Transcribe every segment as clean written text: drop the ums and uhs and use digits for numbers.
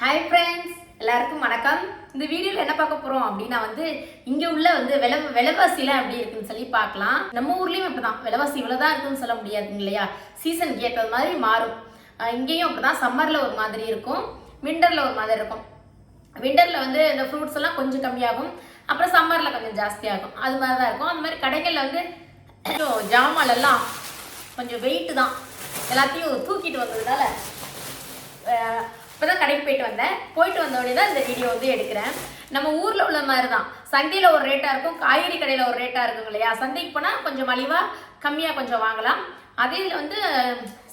Hi friends, எல்லாருக்கும் வணக்கம். இந்த வீடியோவில் என்ன பார்க்க போகிறோம் அப்படின்னா இங்கே உள்ள விலைவாசிலாம் எப்படி இருக்குன்னு சொல்லி பார்க்கலாம். நம்ம ஊர்லேயும் அப்படி தான் விலைவாசி இவ்வளோ தான் இருக்குன்னு சொல்ல முடியாதுங்க இல்லையா. சீசன் ஏற்றது மாதிரி மாறும். இங்கேயும் அப்படி தான். சம்மரில் ஒரு மாதிரி இருக்கும், விண்டரில் ஒரு மாதிரி இருக்கும். விண்டரில் இந்த ஃப்ரூட்ஸ் எல்லாம் கொஞ்சம் கம்மியாகும், அப்புறம் சம்மரில் கொஞ்சம் ஜாஸ்தியாகும். அது மாதிரி தான் இருக்கும். அந்த மாதிரி கடைகளில் கொஞ்சம் ஜாமாலெல்லாம் கொஞ்சம் வெயிட்டு தான். எல்லாத்தையும் தூக்கிட்டு வந்ததுனால இப்போ தான் கடைக்கு போயிட்டு வந்தோடனே தான் இந்த வீடியோ எடுக்கிறேன். நம்ம ஊரில் உள்ள மாதிரி தான். சந்தையில் ஒரு ரேட்டாக இருக்கும், காய்கறி கடையில் ஒரு ரேட்டாக இருக்கும் இல்லையா. சந்தைக்கு போனால் கொஞ்சம் மலிவாக கம்மியாக கொஞ்சம் வாங்கலாம். அதே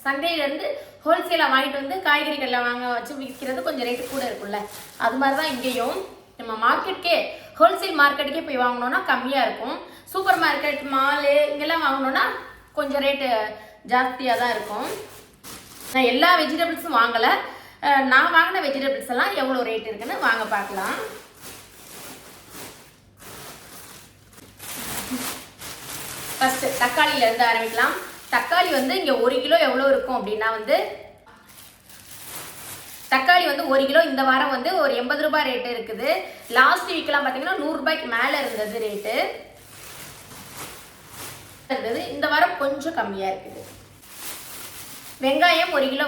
சந்தையிலேருந்து ஹோல்சேலாக வாங்கிட்டு காய்கறி கடையில் வாங்க வச்சு விற்கிறது கொஞ்சம் ரேட்டு கூட இருக்கும்ல. அது மாதிரி தான் இங்கேயும். நம்ம மார்க்கெட்டுக்கே, ஹோல்சேல் மார்க்கெட்டுக்கே போய் வாங்கினோன்னா கம்மியாக இருக்கும். சூப்பர் மார்க்கெட், மாலு இங்கெல்லாம் வாங்கினோன்னா கொஞ்சம் ரேட்டு ஜாஸ்தியாக தான் இருக்கும். நான் எல்லா வெஜிடபிள்ஸும் வாங்கலை. நான் வாங்கின வெஜிடபிள்ஸ் எல்லாம் எவ்வளோ ரேட் இருக்குன்னு வாங்க பார்க்கலாம். ஃபர்ஸ்ட் தக்காளியிலேருந்து ஆரம்பிக்கலாம். தக்காளி இங்கே 1 கிலோ எவ்வளோ இருக்கும் அப்படின்னா தக்காளி 1 கிலோ இந்த வாரம் ஒரு 80 ரூபாய் ரேட்டு இருக்குது. லாஸ்ட் வீக்கெல்லாம் பார்த்தீங்கன்னா 100 ரூபாய்க்கு மேலே இருந்தது ரேட்டு. இந்த வாரம் கொஞ்சம் கம்மியாக இருக்குது. வெங்காயம் 1 கிலோ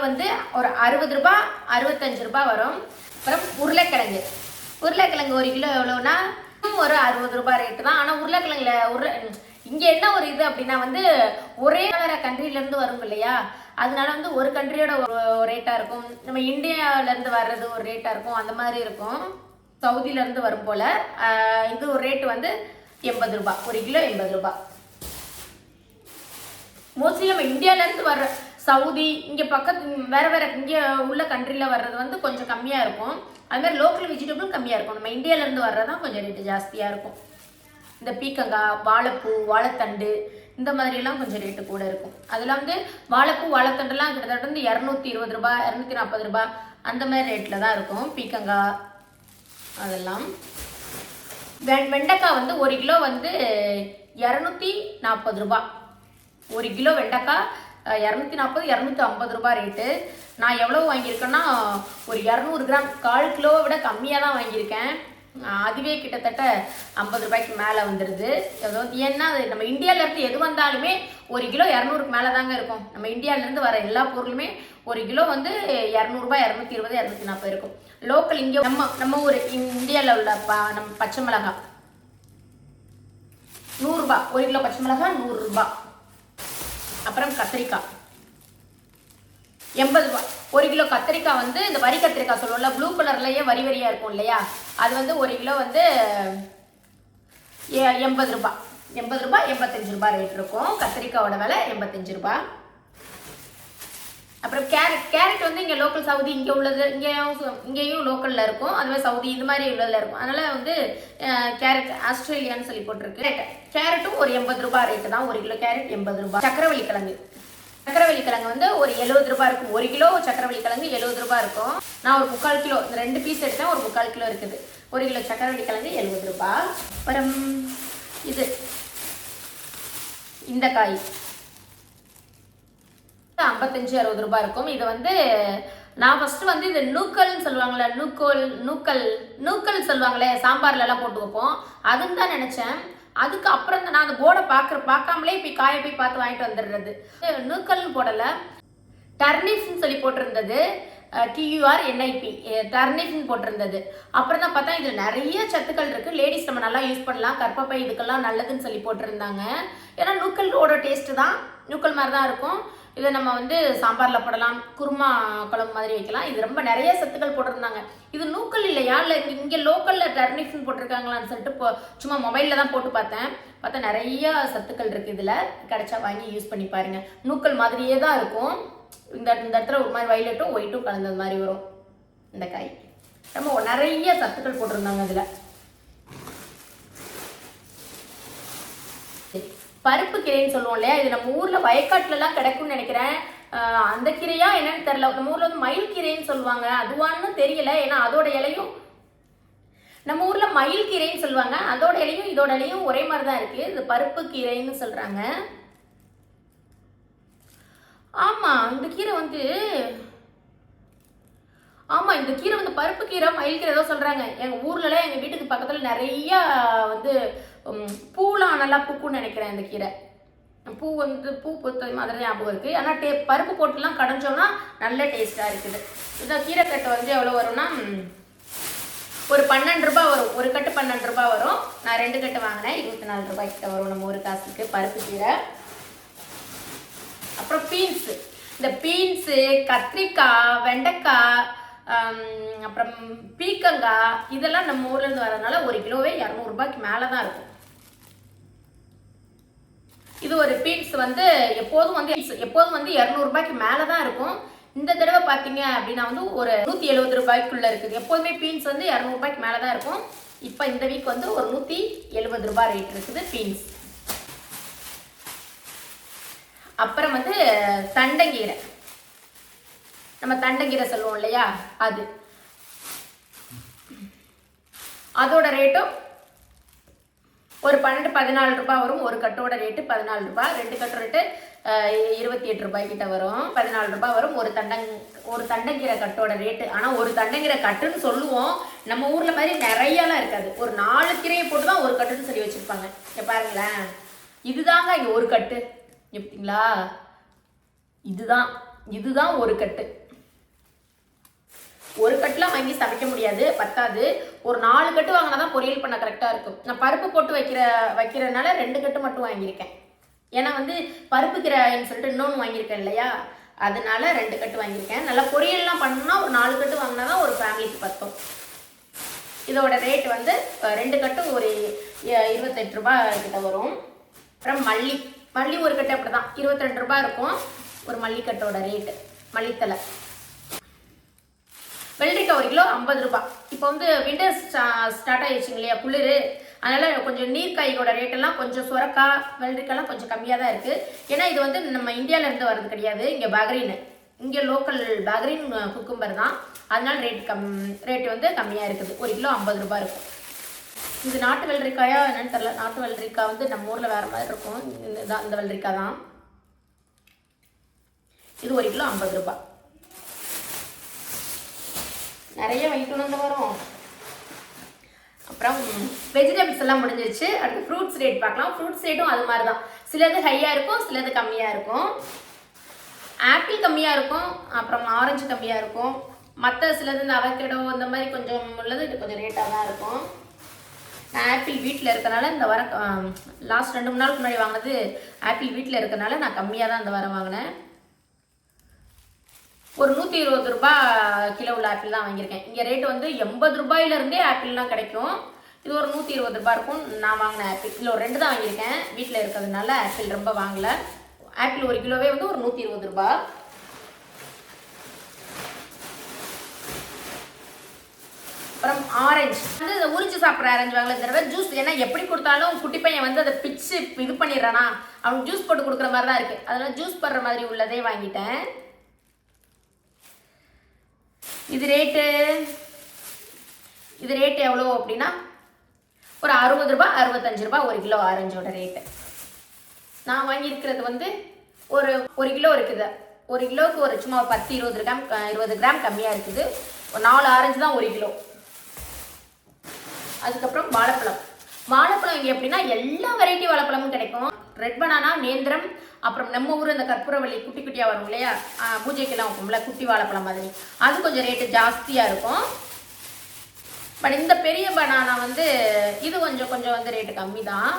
ஒரு 60 ரூபாய் 65 ரூபாய் வரும். அப்புறம் உருளைக்கிழங்கு 1 கிலோ எவ்வளோன்னா ஒரு 60 ரூபாய் ரேட்டு தான். ஆனால் உருளைக்கிழங்குல இங்கே என்ன ஒரு இது அப்படின்னா ஒரே வேறு கண்ட்ரிலேருந்து வரும் இல்லையா. அதனால ஒரு கண்ட்ரியோட ஒரு ரேட்டாக இருக்கும். நம்ம இந்தியாவிலேருந்து வர்றது ஒரு ரேட்டாக இருக்கும், அந்த மாதிரி இருக்கும். சவுதியிலேருந்து வரும் போல் இது ஒரு ரேட்டு 80 ரூபாய், 1 கிலோ 80 ரூபாய். மோஸ்ட்லி நம்ம இந்தியாவிலேருந்து வர்ற சவுதி இங்கே பக்கத்து வேறு இங்கே உள்ள கண்ட்ரியில் வர்றது கொஞ்சம் கம்மியாக இருக்கும். அதுமாதிரி லோக்கல் வெஜிடபிள் கம்மியாக இருக்கும். நம்ம இந்தியாவிலேருந்து வர்றது தான் கொஞ்சம் ரேட்டு ஜாஸ்தியாக இருக்கும். இந்த பீக்கங்காய், வாழைப்பூ, வாழைத்தண்டு இந்த மாதிரிலாம் கொஞ்சம் ரேட்டு கூட இருக்கும். அதில் வாழைப்பூ, வாழைத்தண்டுலாம் கிட்டத்தட்ட 220 ரூபாய் 240 ரூபாய் அந்த மாதிரி ரேட்டில் தான் இருக்கும். பீக்கங்காய் அதெல்லாம். வெண்டைக்காய் 1 கிலோ 240 ரூபாய். 1 கிலோ வெண்டைக்காய் 240 250 ரூபாய் ரேட்டு. நான் எவ்வளோ வாங்கியிருக்கேன்னா ஒரு 200 கிராம், 1/4 கிலோவை விட கம்மியாக தான் வாங்கியிருக்கேன். அதுவே கிட்டத்தட்ட 50 ரூபாய்க்கு மேலே வந்துடுது. ஏன்னா நம்ம இந்தியாவிலேருந்து எது வந்தாலுமே 1 கிலோ 200க்கு மேலே தாங்க இருக்கும். நம்ம இந்தியாவிலேருந்து வர எல்லா பொருளுமே 1 கிலோ 200 ரூபாய் 220 240 இருக்கும். லோக்கல் இங்கே நம்ம ஊர் இந்தியாவில் உள்ள நம்ம பச்சை மிளகாய் 100 ரூபாய். 1 கிலோ பச்சை மிளகாய் 100 ரூபாய். அப்புறம் கத்திரிக்காய் 80 ரூபாய். 1 கிலோ கத்திரிக்காய் இந்த வரி கத்திரிக்காய் சொல்லுவோம்ல, ப்ளூ கலர்லயே வரி வரியா இருக்கும் இல்லையா. அது 1 கிலோ 80 ரூபாய் 80 ரூபாய் 85 ரூபாய் ரேட் இருக்கும். கத்திரிக்காயோட விலை 85 ரூபாய். அப்புறம் கேரட் இங்கே லோக்கல் சவுதி இங்கே உள்ளது இங்கேயும் லோக்கலில் இருக்கும். அதுமாதிரி சவுதி இது மாதிரி உள்ளதில் இருக்கும். அதனால் கேரட் ஆஸ்திரேலியான்னு சொல்லி போட்டிருக்கு. கேரட்டும் ஒரு 80 ரூபாய் ரேட்டு தான். 1 கிலோ கேரட் 80 ரூபாய். சக்கரவள்ளி கிழங்கு ஒரு 70 ரூபாய் இருக்கும். 1 கிலோ சக்கரவள்ளி கிழங்கு 70 ரூபாய் இருக்கும். நான் ஒரு 3/4 கிலோ, 2 பீஸ் எடுத்தேன், ஒரு 3/4 கிலோ இருக்குது. 1 கிலோ சக்கரவள்ளி கிழங்கு 70 ரூபாய். அப்புறம் இந்த காய் 55-60 ரூபாய் இருக்கும். இது நான் ஃபர்ஸ்ட் இது நூக்கல்னு சொல்லுவாங்களே, நூக்கல் சொல்லுவாங்களே, சாம்பார்ல எல்லாம் போட்டு வைப்போம், அதுன்னு தான் நினைச்சேன். அதுக்கு அப்புறம் நான் அந்த போர்டை பார்க்காமலே போய் காயை போய் பார்த்து வாங்கிட்டு வந்துடுறது. நூக்கல்னு போடலை, டர்னிப்னு சொல்லி போட்டிருந்தது. TURNIP டர்னிப்னு போட்டிருந்தது. அப்புறம் தான் பார்த்தா இதில் நிறைய சத்துக்கள் இருக்குது. லேடிஸ் நம்ம நல்லா யூஸ் பண்ணலாம், கர்ப்பப்பை இதுக்கெல்லாம் நல்லதுன்னு சொல்லி போட்டிருந்தாங்க. ஏன்னா நூக்கலோட டேஸ்ட்டு தான் நூக்கல் மாதிரி தான் இருக்கும். இதை நம்ம சாம்பாரில் போடலாம், குருமா குழம்பு மாதிரி வைக்கலாம். இது ரொம்ப நிறைய சத்துக்கள் போட்டிருந்தாங்க. இது நூக்கல் இல்லையா, இல்லை இங்கே லோக்கலில் டர்னிப்னு போட்டிருக்காங்களான்னு சொல்லிட்டு சும்மா மொபைலில் தான் போட்டு பார்த்தா நிறைய சத்துக்கள் இருக்குது. இதில் கிடைச்சா வாங்கி யூஸ் பண்ணி பாருங்கள். நூக்கல் மாதிரியே தான் இருக்கும். இந்த இடத்துல ஒரு மாதிரி வைலட்டும் ஒயிட்டும் கலந்தது மாதிரி வரும். இந்த காய் ரொம்ப நிறைய சத்துக்கள் போட்டிருந்தாங்க. அதில் பருப்பு கீரைன்னு சொல்லுவோம் இல்லையா, இது நம்ம ஊரில் வயக்காட்டுலலாம் கிடைக்கும்னு நினைக்கிறேன். அந்த கீரையா என்னன்னு தெரியல. நம்ம ஊரில் மயில் கீரைன்னு சொல்லுவாங்க, அதுவான்னு தெரியல. ஏன்னா அதோட இலையும் நம்ம ஊரில் மயில் கீரைன்னு சொல்லுவாங்க, அதோட இலையும் இதோட இலையும் ஒரே மாதிரி தான் இருக்குது. இது பருப்பு கீரைன்னு சொல்கிறாங்க. ஆமாம், இந்த கீரை ஆமாம், இந்த கீரை வந்து பருப்பு கீரை, மயில் கீரை ஏதோ சொல்கிறாங்க. எங்கள் ஊர்லலாம் எங்கள் வீட்டுக்கு பக்கத்தில் நிறையா வந்து பூலாம் நல்லா பூக்குன்னு நினைக்கிறேன். இந்த கீரை பூ வந்து பூ பொறுத்த மாதிரி ஞாபகம் இருக்குது. ஆனால் பருப்பு போட்டுலாம் கடைஞ்சோம்னா நல்ல டேஸ்ட்டாக இருக்குது. இந்த கீரைக்கட்டு வந்து எவ்வளோ வரும்னா ஒரு 12 ரூபாய் வரும். ஒரு கட்டு 12 ரூபாய் வரும். நான் 2 கட்டு வாங்கினேன். 24 ரூபாய் கிட்ட வரும் நம்ம ஒரு காசுக்கு பருப்பு கீரை. அப்புறம் பீன்ஸு, இந்த பீன்ஸு, கத்திரிக்காய், வெண்டைக்காய், அப்புறம் பீக்கங்காய், இதெல்லாம் நம்ம ஊர்லேருந்து வரதுனால ஒரு கிலோவே 200 ரூபாய்க்கு மேலே தான் இருக்கும். இது ஒரு பீன்ஸ் வந்து எப்போதும் வந்து 200 ரூபாய்க்கு மேலே தான் இருக்கும். இந்த தடவை பார்த்தீங்க அப்படின்னா வந்து ஒரு 170 ரூபாய்க்குள்ள இருக்குது. எப்போதுமே பீன்ஸ் வந்து 200 ரூபாய்க்கு மேலே தான் இருக்கும். இப்போ இந்த வீக் வந்து ஒரு 170 ரூபாய் ரேட் இருக்குது பீன்ஸ். அப்புறம் வந்து தண்டங்கீரை, நம்ம தண்டங்கீரை சொல்லுவோம் இல்லையா, அதோட ரேட்டும் ஒரு 12-14 ரூபாய் வரும். ஒரு கட்டோட ரேட்டு 14 ரூபாய். 2 கட்டு ரேட்டு 28 ரூபாய் கிட்ட வரும். 14 ரூபாய் வரும் ஒரு தண்டங்கீரை கட்டோட ரேட்டு. ஆனால் ஒரு தண்டங்கீரை கட்டுன்னு சொல்லுவோம், நம்ம ஊரில் மாதிரி நிறையலாம் இருக்காது. ஒரு 4 கீரையை போட்டு தான் ஒரு கட்டுன்னு சொல்லி வச்சுருப்பாங்க. இங்கே பாருங்களேன், இதுதாங்க இங்கே ஒரு கட்டு. எப்படிங்களா, இதுதான் ஒரு கட்டு. ஒரு கட்டுலாம் வாங்கி சமைக்க முடியாது, பத்தாது. ஒரு 4 கட்டு வாங்கினா தான் பொரியல் பண்ண கரெக்டாக இருக்கும். நான் பருப்பு போட்டு வைக்கிறதுனால 2 கட்டு மட்டும் வாங்கியிருக்கேன். ஏன்னா வந்து பருப்பு கீரைன்னு சொல்லிட்டு இன்னொன்று வாங்கியிருக்கேன் இல்லையா, அதனால 2 கட்டு வாங்கியிருக்கேன். நல்லா பொரியல்லாம் பண்ணணும்னா ஒரு 4 கட்டு வாங்கினா தான் ஒரு ஃபேமிலிக்கு பத்தும். இதோட ரேட் வந்து 2 கட்டு ஒரு 28 ரூபாய் கிட்ட வரும். அப்புறம் மல்லி ஒரு கட்டு அப்படி தான் 22 ரூபாய் இருக்கும் ஒரு மல்லிக்கட்டோட ரேட்டு. மல்லித்தலை, வெள்ளரிக்காய் 1 கிலோ 50 ரூபாய். இப்போ வந்து விண்டர் ஸ்டார்ட் ஆகிடுச்சிங்க இல்லையா, குளிர், அதனால் கொஞ்சம் நீர்க்காயோட ரேட்டெல்லாம் கொஞ்சம் சுரக்காய், வெள்ளரிக்காய்லாம் கொஞ்சம் கம்மியாக தான் இருக்குது. ஏன்னா இது வந்து நம்ம இந்தியாவிலேருந்து வர்றது கிடையாது, இங்கே பஹ்ரைன், இங்கே லோக்கல் பஹ்ரைன் குக்கும்பர் தான். அதனால் ரேட்டு வந்து கம்மியாக இருக்குது. 1 கிலோ 50 ரூபாய் இருக்கும். இது நாட்டு வெள்ளரிக்காயா என்னன்னு தெரியல. நாட்டு வெள்ளரிக்காய் வந்து நம்ம ஊரில் வேறு மாதிரி இருக்கும். இந்த வெள்ளரிக்காய் தான். இது 1 கிலோ 50 ரூபாய். நிறைய வாங்கிட்டு வந்து வரும். அப்புறம் வெஜிடபிள்ஸ் எல்லாம் முடிஞ்சிருச்சு. அடுத்து ஃப்ரூட்ஸ் ரேட் பார்க்கலாம். ஃப்ரூட்ஸ் ரேட்டும் அது மாதிரி தான். சிலது ஹையாக இருக்கும், சிலது கம்மியாக இருக்கும். ஆப்பிள் கம்மியாக இருக்கும், அப்புறம் ஆரஞ்சு கம்மியாக இருக்கும். மற்ற சிலது இந்த அவகேடோ இந்த மாதிரி கொஞ்சம் உள்ளது இது கொஞ்சம் ரேட்டாக தான் இருக்கும். நான் ஆப்பிள் வீட்டில் இருக்கனால இந்த வாரம் லாஸ்ட் 2-3 நாளுக்கு முன்னாடி வாங்கினது ஆப்பிள் வீட்டில் இருக்கனால நான் கம்மியாக தான் இந்த வாரம் வாங்கினேன். ஒரு 120 ரூபாய் கிலோ உள்ள ஆப்பிள் தான் வாங்கியிருக்கேன். இங்கே ரேட்டு வந்து 80 ரூபாயிலேருந்தே ஆப்பிள்லாம் கிடைக்கும். இது ஒரு 120 ரூபாய் இருக்கும். நான் வாங்கின ஆப்பிள் கிலோ 2 தான் வாங்கியிருக்கேன். வீட்டில் இருக்கிறதுனால ஆப்பிள் ரொம்ப வாங்கலை. ஆப்பிள் 1 கிலோவே வந்து ஒரு 120 ரூபாய். அப்புறம் ஆரஞ்சு வந்து உரிச்சு சாப்பிட்ற ஆரஞ்சு வாங்கல தடவை ஜூஸ். ஏன்னா எப்படி கொடுத்தாலும் குட்டி பையன் வந்து அதை பிச்சு இது பண்ணிடுறானா, அவனுக்கு ஜூஸ் போட்டு கொடுக்குற மாதிரி தான் இருக்குது. அதனால் ஜூஸ் போடுற மாதிரி உள்ளதே வாங்கிட்டேன். இது ரேட்டு எவ்வளோ அப்படின்னா ஒரு 60 ரூபாய் 65 ரூபாய் 1 கிலோ ஆரஞ்சோட ரேட்டு. நான் வாங்கியிருக்கிறது வந்து ஒரு கிலோ இருக்குது. 1 கிலோவுக்கு ஒரு சும்மா 10-20 கிராம் கம்மியாக இருக்குது. ஒரு 4 ஆரஞ்சு தான் 1 கிலோ. அதுக்கப்புறம் வாழைப்பழம் இங்கே எப்படின்னா எல்லா வெரைட்டி வாழைப்பழமும் கிடைக்கும். ரெட் பனானா, நேந்திரம், அப்புறம் நம்ம ஊர் இந்த கற்பூரவள்ளி குட்டி குட்டியாக வரும் இல்லையா, பூஜைக்கெல்லாம் வைப்போம்ல குட்டி வாழைப்பழம் மாதிரி, அது கொஞ்சம் ரேட்டு ஜாஸ்தியாக இருக்கும். பட் இந்த பெரிய பனானா வந்து இது கொஞ்சம் வந்து ரேட்டு கம்மி தான்.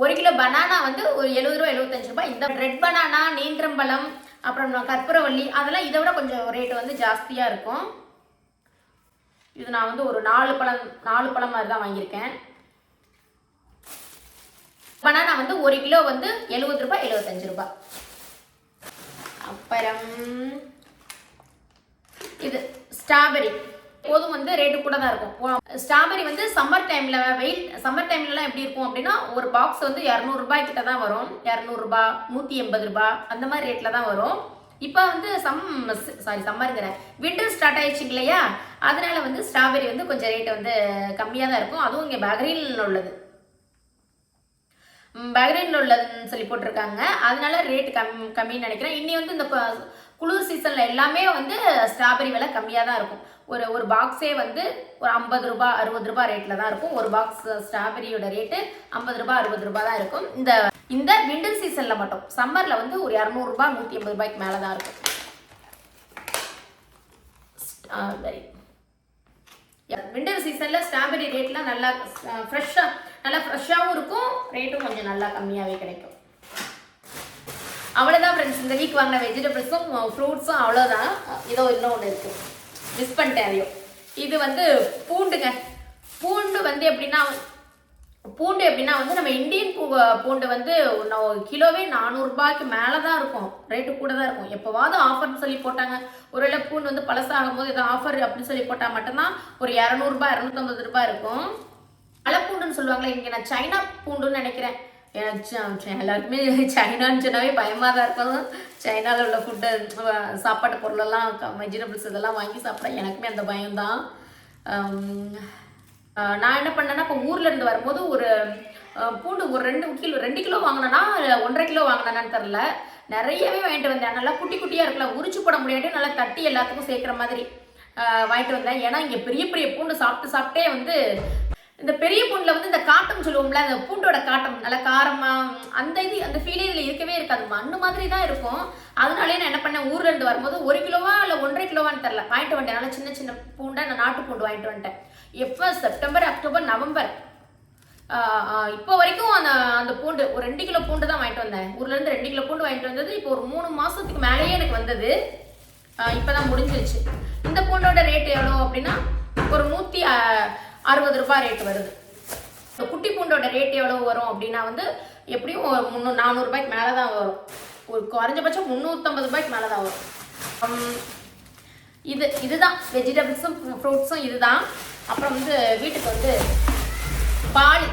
1 கிலோ பனானா வந்து ஒரு 70 ரூபா 75 ரூபாய். இந்த ரெட் பனானா, நேந்திரம்பழம், அப்புறம் கற்பூரவள்ளி அதெல்லாம் இதை விட கொஞ்சம் ரேட்டு வந்து ஜாஸ்தியாக இருக்கும். இது நான் வந்து ஒரு 4 பழம் மாதிரி தான் வாங்கியிருக்கேன். பனானா வந்து 1 கிலோ வந்து 70 ரூபாய் 75 ரூபாய். அப்புறம் இது ஸ்ட்ராபெரி போதும் வந்து ரேட்டு கூட தான் இருக்கும். ஸ்ட்ராபெரி வந்து சம்மர் டைம்லலாம் எப்படி இருக்கும் அப்படின்னா ஒரு பாக்ஸ் வந்து 200 ரூபாய் கிட்ட தான் வரும். 200 ரூபாய் 180 ரூபாய் அந்த மாதிரி ரேட்டில் தான் வரும். இப்போ வந்து சம்மருங்கிற விண்டர் ஸ்டார்ட் ஆயிடுச்சு இல்லையா, அதனால வந்து ஸ்ட்ராபெரி வந்து கொஞ்சம் ரேட்டு வந்து கம்மியாக தான் இருக்கும். அதுவும் இங்கே பஹ்ரைனில் உள்ளதுன்னு சொல்லி போட்டிருக்காங்க. அதனால ரேட்டு கம்மின்னு நினைக்கிறேன். இன்னி வந்து இந்த குளிர் சீசனில் எல்லாமே வந்து ஸ்ட்ராபெரி விலை கம்மியாக தான் இருக்கும். ஒரு ஒரு பாக்ஸே வந்து ஒரு 50 ரூபாய் 60 ரூபாய் ரேட்டில் தான் இருக்கும். ஒரு பாக்ஸ் ஸ்ட்ராபெரியோட ரேட்டு 50 ரூபாய் 60 ரூபாய் தான் இருக்கும். இந்த விண்டர் சீசனில் மட்டும். சம்மரில் வந்து ஒரு 200 ரூபாய் 180 ரூபாய்க்கு மேலே தான் இருக்கும். விண்டர் சீசனில் ஸ்ட்ராபெரி ரேட்லாம் நல்லா ஃப்ரெஷ்ஷாகவும் இருக்கும், ரேட்டும் கொஞ்சம் நல்லா கம்மியாகவே கிடைக்கும். அவ்வளோதான் ஃப்ரெண்ட்ஸ், இந்த வீக் வாங்கின வெஜிடபிள்ஸும் ஃப்ரூட்ஸும் அவ்வளோதான். இதோ இன்னொன்று இருக்குது, மிஸ் பண்ணிட்டேன் அதையும். இது வந்து பூண்டுங்க. பூண்டு வந்து எப்படின்னா வந்து நம்ம இந்தியன் பூண்டு வந்து கிலோவே 400 ரூபாய்க்கு மேலே தான் இருக்கும், ரேட்டு கூட தான் இருக்கும். எப்போவாவது ஆஃபர்னு சொல்லி போட்டாங்க, ஒருவேளை பூண்டு வந்து பழசாகும் போது ஏதோ ஆஃபர் அப்படின்னு சொல்லி போட்டால் மட்டும்தான் ஒரு 200 ரூபாய் 250 ரூபாய் இருக்கும். மலைப்பூண்டுன்னு சொல்லுவாங்களே, இங்கே நான் சைனா பூண்டுன்னு நினைக்கிறேன். எல்லாருக்குமே சைனான்னு சொன்னாவே பயமாக தான் இருக்கும். சைனாவில் உள்ள ஃபுட்டு சாப்பாட்டு பொருளெல்லாம் வெஜிடபிள்ஸ் இதெல்லாம் வாங்கி சாப்பிட எனக்குமே அந்த பயம்தான். நான் என்ன பண்ணேன்னா, இப்போ ஊரில் இருந்து வரும்போது ஒரு பூண்டு ஒரு 2 கிலோ வாங்கினேன்னா 1.5 கிலோ வாங்கினேன்னு தெரில, நிறையவே வாங்கிட்டு வந்தேன். நல்லா குட்டி குட்டியாக இருக்குல்ல, உரிச்சு போட முடியாட்டி நல்லா தட்டி எல்லாத்துக்கும் சேர்க்குற மாதிரி வாங்கிட்டு வந்தேன். ஏன்னா இங்கே பெரிய பெரிய பூண்டு சாப்பிட்டே வந்து இந்த பெரிய பூண்டில் வந்து இந்த காட்டம் சொல்லுவோம்ல, அந்த பூண்டோட காட்டம் நல்லா காரமாக அந்த ஃபீலே இதில் இருக்கவே இருக்காது, மண்ணு மாதிரி தான் இருக்கும். அதனாலே நான் என்ன பண்ணேன், ஊரில் இருந்து வரும்போது 1 கிலோவா இல்லை 1.5 கிலோவான்னு தெரில வாங்கிட்டு வந்துட்டேன். நல்லா சின்ன சின்ன பூண்டை நான் நாட்டு பூண்டு வாங்கிட்டு வந்துட்டேன். எப்போ செப்டம்பர் அக்டோபர் நவம்பர் இப்போ வரைக்கும் அந்த பூண்டு ஒரு 2 கிலோ பூண்டு தான் வாங்கிட்டு வந்தேன். ஊர்லேருந்து 2 கிலோ பூண்டு வாங்கிட்டு வந்தது. இப்போ ஒரு 3 மாதத்துக்கு மேலேயே எனக்கு வந்தது, இப்போ தான் முடிஞ்சிருச்சு. இந்த பூண்டோட ரேட்டு எவ்வளோ அப்படின்னா ஒரு 160 ரூபாய் ரேட்டு வருது. இந்த குட்டி பூண்டோட ரேட் எவ்வளோ வரும் அப்படின்னா வந்து எப்படியும் 400 ரூபாய்க்கு மேலே தான் வரும். ஒரு குறைஞ்சபட்சம் 350 ரூபாய்க்கு மேலே தான் வரும். இதுதான் வெஜிடபிள்ஸும் ஃப்ரூட்ஸும் இதுதான். அப்புறம் வந்து வீட்டுக்கு வந்து பால்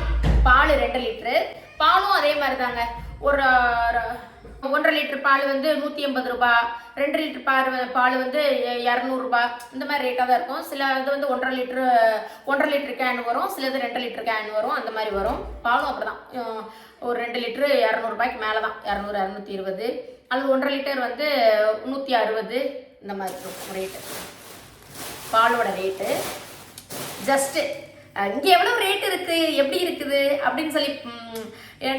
2 லிட்டரு, பாலும் அதே மாதிரி தாங்க. ஒரு 1.5 லிட்டர் பால் வந்து 180 ரூபாய், 2 லிட்டர் பால் வந்து 200 ரூபாய், இந்த மாதிரி ரேட்டாக தான் இருக்கும். சில இது வந்து 1.5 லிட்டர் கேன் வரும், சிலது 2 லிட்டர் கேன் வரும், அந்த மாதிரி வரும். பாலும் அப்படிதான், ஒரு 2 லிட்டரு 200 ரூபாய்க்கு மேலே தான், 200 220, அல்லது 1.5 லிட்டர் வந்து 160, இந்த மாதிரி இருக்கும் ரேட்டு பாலோட ரேட்டு. ஜஸ்ட்டு இங்கே எவ்வளோ ரேட் இருக்குது, எப்படி இருக்குது அப்படின்னு சொல்லி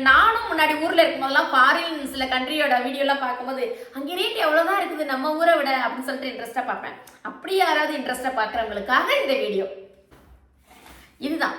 நானும் முன்னாடி ஊரில் இருக்கும்போதெல்லாம் ஃபாரின் சில கண்ட்ரியோட வீடியோலாம் பார்க்கும்போது அங்கே ரேட் எவ்வளோதான் இருக்குது நம்ம ஊரை விட அப்படின்னு சொல்லிட்டு இன்ட்ரெஸ்ட்டாக பார்ப்பேன். அப்படி யாராவது இன்ட்ரெஸ்ட்டாக பார்க்குறவங்களுக்காக இந்த வீடியோ இதுதான்.